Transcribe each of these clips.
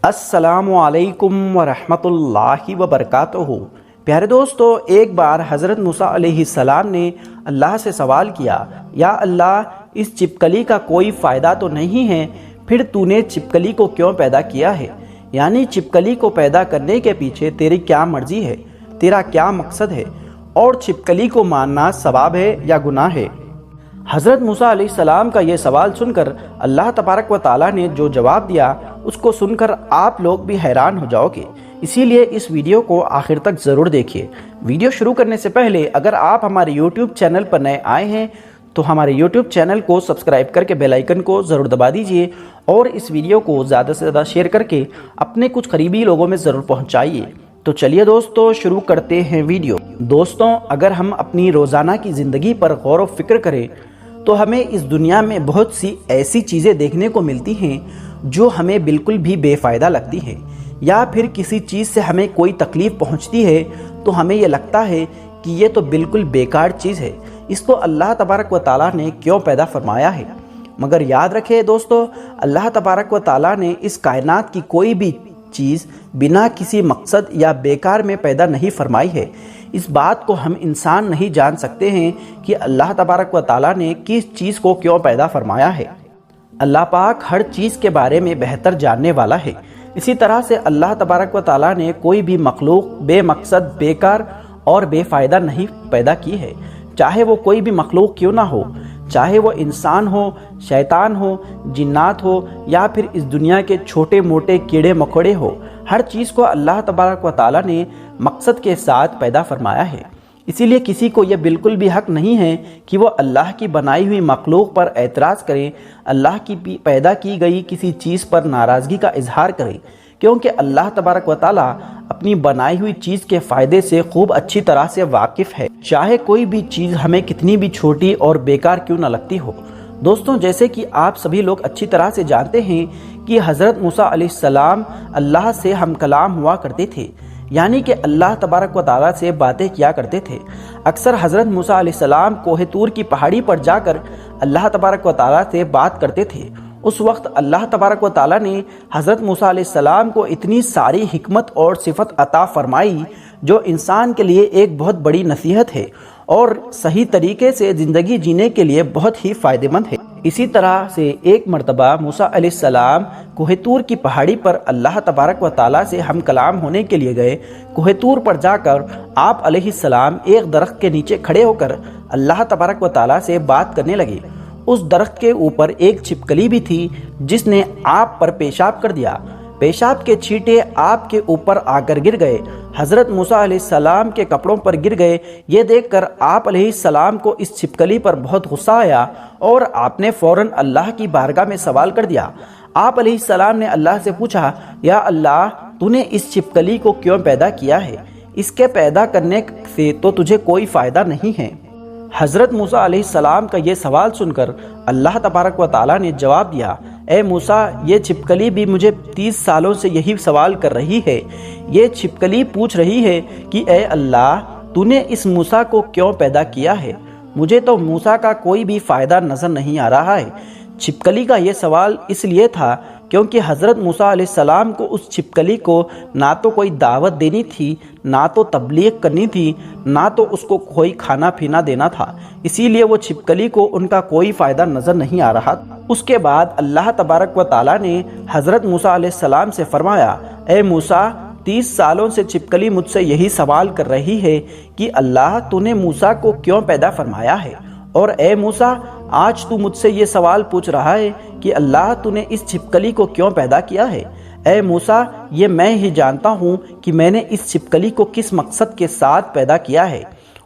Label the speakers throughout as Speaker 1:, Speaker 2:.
Speaker 1: السلام علیکم ورحمۃ اللہ وبرکاتہ۔ پیارے دوستو، ایک بار حضرت موسیٰ علیہ السلام نے اللہ سے سوال کیا، یا اللہ، اس چھپکلی کا کوئی فائدہ تو نہیں ہے، پھر تو نے چھپکلی کو کیوں پیدا کیا ہے؟ یعنی چھپکلی کو پیدا کرنے کے پیچھے تیری کیا مرضی ہے، تیرا کیا مقصد ہے، اور چھپکلی کو ماننا ثواب ہے یا گناہ ہے؟ حضرت موسیٰ علیہ السلام کا یہ سوال سن کر اللہ تبارک و تعالیٰ نے جو جواب دیا، اس کو سن کر آپ لوگ بھی حیران ہو جاؤ گے۔ اسی لیے اس ویڈیو کو آخر تک ضرور دیکھیے۔ ویڈیو شروع کرنے سے پہلے اگر آپ ہمارے یوٹیوب چینل پر نئے آئے ہیں تو ہمارے یوٹیوب چینل کو سبسکرائب کر کے بیل آئیکن کو ضرور دبا دیجئے، اور اس ویڈیو کو زیادہ سے زیادہ شیئر کر کے اپنے کچھ قریبی لوگوں میں ضرور پہنچائیے۔ تو چلیے دوستو، شروع کرتے ہیں ویڈیو۔ دوستوں، اگر ہم اپنی روزانہ کی زندگی پر غور و فکر کریں تو ہمیں اس دنیا میں بہت سی ایسی چیزیں دیکھنے کو ملتی ہیں جو ہمیں بالکل بھی بے فائدہ لگتی ہیں، یا پھر کسی چیز سے ہمیں کوئی تکلیف پہنچتی ہے تو ہمیں یہ لگتا ہے کہ یہ تو بالکل بیکار چیز ہے، اس کو اللہ تبارک و تعالیٰ نے کیوں پیدا فرمایا ہے؟ مگر یاد رکھیں دوستو، اللہ تبارک و تعالیٰ نے اس کائنات کی کوئی بھی چیز بنا کسی مقصد یا بیکار میں پیدا نہیں فرمائی ہے۔ اس بات کو ہم انسان نہیں جان سکتے ہیں کہ اللہ تبارک و تعالیٰ نے کس چیز کو کیوں پیدا فرمایا ہے۔ اللہ پاک ہر چیز کے بارے میں بہتر جاننے والا ہے۔ اسی طرح سے اللہ تبارک و تعالیٰ نے کوئی بھی مخلوق بے مقصد، بیکار اور بے فائدہ نہیں پیدا کی ہے، چاہے وہ کوئی بھی مخلوق کیوں نہ ہو، چاہے وہ انسان ہو، شیطان ہو، جنات ہو، یا پھر اس دنیا کے چھوٹے موٹے کیڑے مکوڑے ہو۔ ہر چیز کو اللہ تبارک و تعالیٰ نے مقصد کے ساتھ پیدا فرمایا ہے۔ اسی لیے کسی کو یہ بالکل بھی حق نہیں ہے کہ وہ اللہ کی بنائی ہوئی مخلوق پر اعتراض کرے، اللہ کی پیدا کی گئی کسی چیز پر ناراضگی کا اظہار کرے، کیونکہ اللہ تبارک و تعالیٰ اپنی بنائی ہوئی چیز کے فائدے سے خوب اچھی طرح سے واقف ہے، چاہے کوئی بھی چیز ہمیں کتنی بھی چھوٹی اور بیکار کیوں نہ لگتی ہو۔ دوستوں، جیسے کہ آپ سبھی لوگ اچھی طرح سے جانتے ہیں کہ حضرت موسیٰ علیہ السلام اللہ سے ہم کلام ہوا کرتے تھے، یعنی کہ اللہ تبارک و تعالیٰ سے باتیں کیا کرتے تھے۔ اکثر حضرت موسیٰ علیہ السلام کوہ طور کی پہاڑی پر جا کر اللہ تبارک و تعالیٰ سے بات کرتے تھے۔ اس وقت اللہ تبارک و تعالیٰ نے حضرت موسیٰ علیہ السلام کو اتنی ساری حکمت اور صفت عطا فرمائی جو انسان کے لیے ایک بہت بڑی نصیحت ہے اور صحیح طریقے سے زندگی جینے کے لیے بہت ہی فائدہ مند ہے۔ اسی طرح سے ایک مرتبہ موسیٰ علیہ السلام کوہ طور کی پہاڑی پر اللہ تبارک و تعالیٰ سے ہم کلام ہونے کے لیے گئے۔ کوہ طور پر جا کر آپ علیہ السلام ایک درخت کے نیچے کھڑے ہو کر اللہ تبارک و تعالیٰ سے بات کرنے لگے۔ اس درخت کے اوپر ایک چھپکلی بھی تھی جس نے آپ پر پیشاب کر دیا۔ پیشاب کے چھینٹے آپ کے اوپر آ کر گر گئے، حضرت موسیٰ علیہ السلام کے کپڑوں پر گر گئے۔ یہ دیکھ کر آپ علیہ السلام کو اس چھپکلی پر بہت غصہ آیا اور آپ نے فوراً اللہ کی بارگاہ میں سوال کر دیا۔ آپ علیہ السلام نے اللہ سے پوچھا، یا اللہ، تو نے اس چھپکلی کو کیوں پیدا کیا ہے؟ اس کے پیدا کرنے سے تو تجھے کوئی فائدہ نہیں ہے۔ حضرت موسیٰ علیہ السلام کا یہ سوال سن کر اللہ تبارک و تعالیٰ نے جواب دیا، اے موسیٰ، یہ چھپکلی بھی مجھے 30 سالوں سے یہی سوال کر رہی ہے۔ یہ چھپکلی پوچھ رہی ہے کہ اے اللہ، تو نے اس موسیٰ کو کیوں پیدا کیا ہے؟ مجھے تو موسیٰ کا کوئی بھی فائدہ نظر نہیں آ رہا ہے۔ چھپکلی کا یہ سوال اس لیے تھا کیونکہ حضرت موسیٰ علیہ السلام کو اس چھپکلی کو نہ تو کوئی دعوت دینی تھی، نہ تو تبلیغ کرنی تھی، نہ تو اس کو کوئی کھانا پینا دینا تھا، اسی لیے وہ چھپکلی کو ان کا کوئی فائدہ نظر نہیں آ رہا۔ اس کے بعد اللہ تبارک و تعالیٰ نے حضرت موسیٰ علیہ السلام سے فرمایا، اے موسیٰ، 30 سالوں سے چھپکلی مجھ سے یہی سوال کر رہی ہے کہ اللہ، تو نے موسیٰ کو کیوں پیدا فرمایا ہے؟ اور اے موسیٰ، آج تو مجھ سے یہ سوال پوچھ رہا ہے کہ اللہ، تو نے اس چھپکلی کو کیوں پیدا کیا ہے؟ اے موسیٰ، یہ میں ہی جانتا ہوں کہ میں نے اس چھپکلی کو کس مقصد کے ساتھ پیدا کیا ہے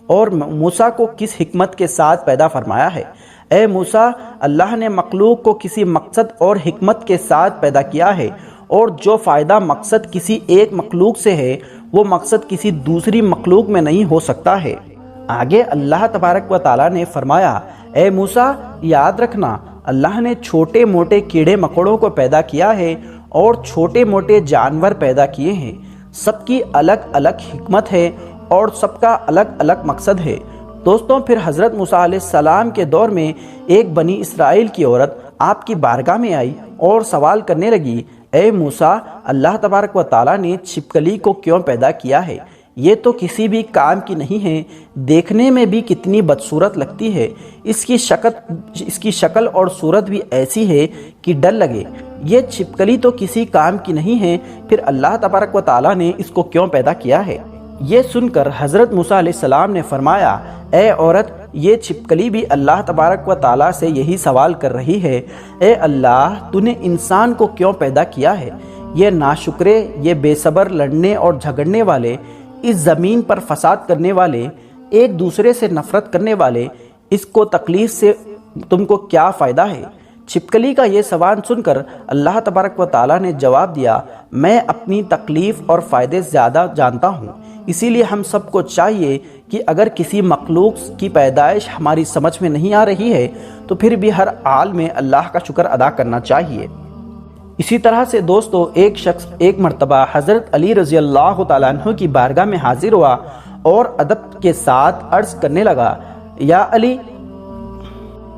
Speaker 1: اور موسیٰ کو کس حکمت کے ساتھ پیدا فرمایا ہے۔ اے موسیٰ، اللہ نے مخلوق کو کسی مقصد اور حکمت کے ساتھ پیدا کیا ہے، اور جو فائدہ مقصد کسی ایک مخلوق سے ہے وہ مقصد کسی دوسری مخلوق میں نہیں ہو سکتا ہے۔ آگے اللہ تبارک و تعالیٰ نے فرمایا، اے موسیٰ، یاد رکھنا، اللہ نے چھوٹے موٹے کیڑے مکوڑوں کو پیدا کیا ہے اور چھوٹے موٹے جانور پیدا کیے ہیں۔ سب کی الگ الگ حکمت ہے اور سب کا الگ الگ مقصد ہے۔ دوستوں، پھر حضرت موسیٰ علیہ السلام کے دور میں ایک بنی اسرائیل کی عورت آپ کی بارگاہ میں آئی اور سوال کرنے لگی، اے موسیٰ، اللہ تبارک و تعالیٰ نے چھپکلی کو کیوں پیدا کیا ہے؟ یہ تو کسی بھی کام کی نہیں ہے، دیکھنے میں بھی کتنی بدصورت لگتی ہے، اس کی شکل اور صورت بھی ایسی ہے کہ ڈر لگے۔ یہ چھپکلی تو کسی کام کی نہیں ہے، پھر اللہ تبارک و تعالیٰ نے اس کو کیوں پیدا کیا ہے؟ یہ سن کر حضرت موسیٰ علیہ السلام نے فرمایا، اے عورت، یہ چھپکلی بھی اللہ تبارک و تعالیٰ سے یہی سوال کر رہی ہے، اے اللہ، تو نے انسان کو کیوں پیدا کیا ہے؟ یہ ناشکرے، یہ بے صبر، لڑنے اور جھگڑنے والے، اس زمین پر فساد کرنے والے، ایک دوسرے سے نفرت کرنے والے، اس کو تکلیف سے تم کو کیا فائدہ ہے؟ چھپکلی کا یہ سوال سن کر اللہ تبارک و تعالیٰ نے جواب دیا، میں اپنی تکلیف اور فائدے زیادہ جانتا ہوں، اسی لیے ہم سب کو چاہیے کہ اگر کسی مخلوق کی پیدائش ہماری سمجھ میں نہیں آ رہی ہے تو پھر بھی ہر حال میں اللہ کا شکر ادا کرنا چاہیے۔ اسی طرح سے دوستو، ایک شخص ایک مرتبہ حضرت علی رضی اللہ تعالیٰ عنہ کی بارگاہ میں حاضر ہوا اور ادب کے ساتھ عرض کرنے لگا، یا علی،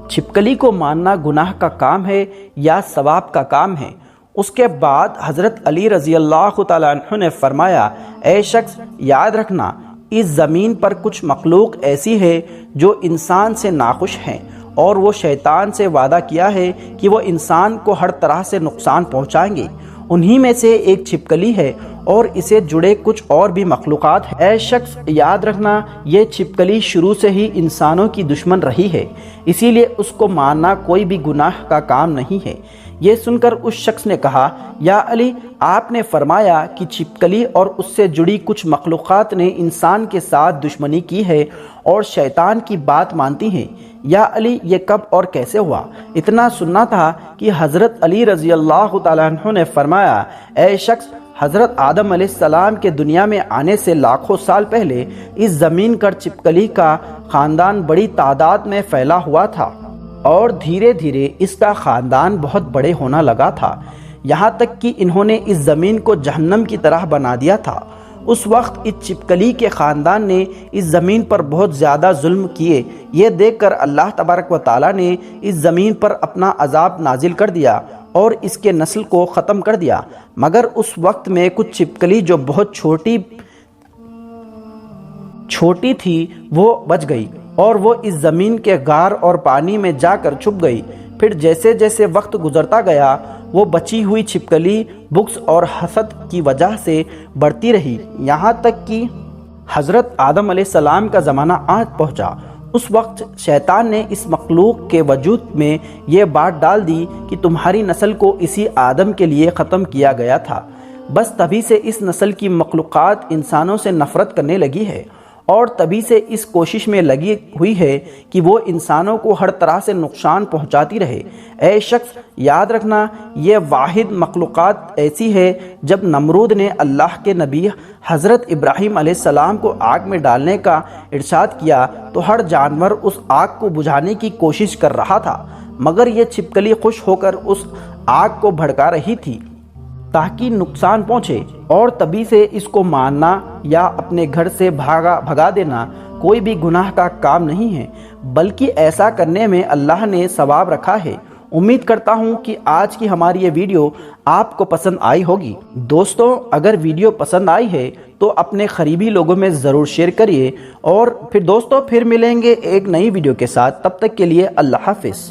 Speaker 1: چھپکلی کو ماننا گناہ کا کام ہے یا ثواب کا کام ہے؟ اس کے بعد حضرت علی رضی اللہ تعالیٰ عنہ نے فرمایا، اے شخص، یاد رکھنا، اس زمین پر کچھ مخلوق ایسی ہے جو انسان سے ناخوش ہیں، اور وہ شیطان سے وعدہ کیا ہے کہ وہ انسان کو ہر طرح سے نقصان پہنچائیں گے، انہی میں سے ایک چھپکلی ہے اور اسے جڑے کچھ اور بھی مخلوقات ہیں۔ اے شخص، یاد رکھنا، یہ چھپکلی شروع سے ہی انسانوں کی دشمن رہی ہے، اسی لیے اس کو ماننا کوئی بھی گناہ کا کام نہیں ہے۔ یہ سن کر اس شخص نے کہا، یا علی، آپ نے فرمایا کہ چھپکلی اور اس سے جڑی کچھ مخلوقات نے انسان کے ساتھ دشمنی کی ہے اور شیطان کی بات مانتی ہیں، یا علی، یہ کب اور کیسے ہوا؟ اتنا سننا تھا کہ حضرت علی رضی اللہ تعالیٰ عنہ نے فرمایا، اے شخص، حضرت آدم علیہ السلام کے دنیا میں آنے سے لاکھوں سال پہلے اس زمین پر چھپکلی کا خاندان بڑی تعداد میں پھیلا ہوا تھا، اور دھیرے دھیرے اس کا خاندان بہت بڑے ہونا لگا تھا، یہاں تک کہ انہوں نے اس زمین کو جہنم کی طرح بنا دیا تھا۔ اس وقت اس چھپکلی کے خاندان نے اس زمین پر بہت زیادہ ظلم کیے، یہ دیکھ کر اللہ تبارک و تعالیٰ نے اس زمین پر اپنا عذاب نازل کر دیا اور اس کے نسل کو ختم کر دیا، مگر اس وقت میں کچھ چھپکلی جو بہت چھوٹی تھی وہ بچ گئی، اور وہ اس زمین کے غار اور پانی میں جا کر چھپ گئی۔ پھر جیسے جیسے وقت گزرتا گیا، وہ بچی ہوئی چھپکلی بغض اور حسد کی وجہ سے بڑھتی رہی، یہاں تک کہ حضرت آدم علیہ السلام کا زمانہ آ پہنچا۔ اس وقت شیطان نے اس مخلوق کے وجود میں یہ بات ڈال دی کہ تمہاری نسل کو اسی آدم کے لیے ختم کیا گیا تھا، بس تبھی سے اس نسل کی مخلوقات انسانوں سے نفرت کرنے لگی ہے، اور تبھی سے اس کوشش میں لگی ہوئی ہے کہ وہ انسانوں کو ہر طرح سے نقصان پہنچاتی رہے۔ اے شخص، یاد رکھنا، یہ واحد مخلوقات ایسی ہے، جب نمرود نے اللہ کے نبی حضرت ابراہیم علیہ السلام کو آگ میں ڈالنے کا ارشاد کیا تو ہر جانور اس آگ کو بجھانے کی کوشش کر رہا تھا، مگر یہ چھپکلی خوش ہو کر اس آگ کو بھڑکا رہی تھی تاکہ نقصان پہنچے، اور تبھی سے اس کو ماننا یا اپنے گھر سے بھگا دینا کوئی بھی گناہ کا کام نہیں ہے، بلکہ ایسا کرنے میں اللہ نے ثواب رکھا ہے۔ امید کرتا ہوں کہ آج کی ہماری یہ ویڈیو آپ کو پسند آئی ہوگی۔ دوستو، اگر ویڈیو پسند آئی ہے تو اپنے قریبی لوگوں میں ضرور شیئر کریے، اور پھر دوستو پھر ملیں گے ایک نئی ویڈیو کے ساتھ، تب تک کے لیے اللہ حافظ۔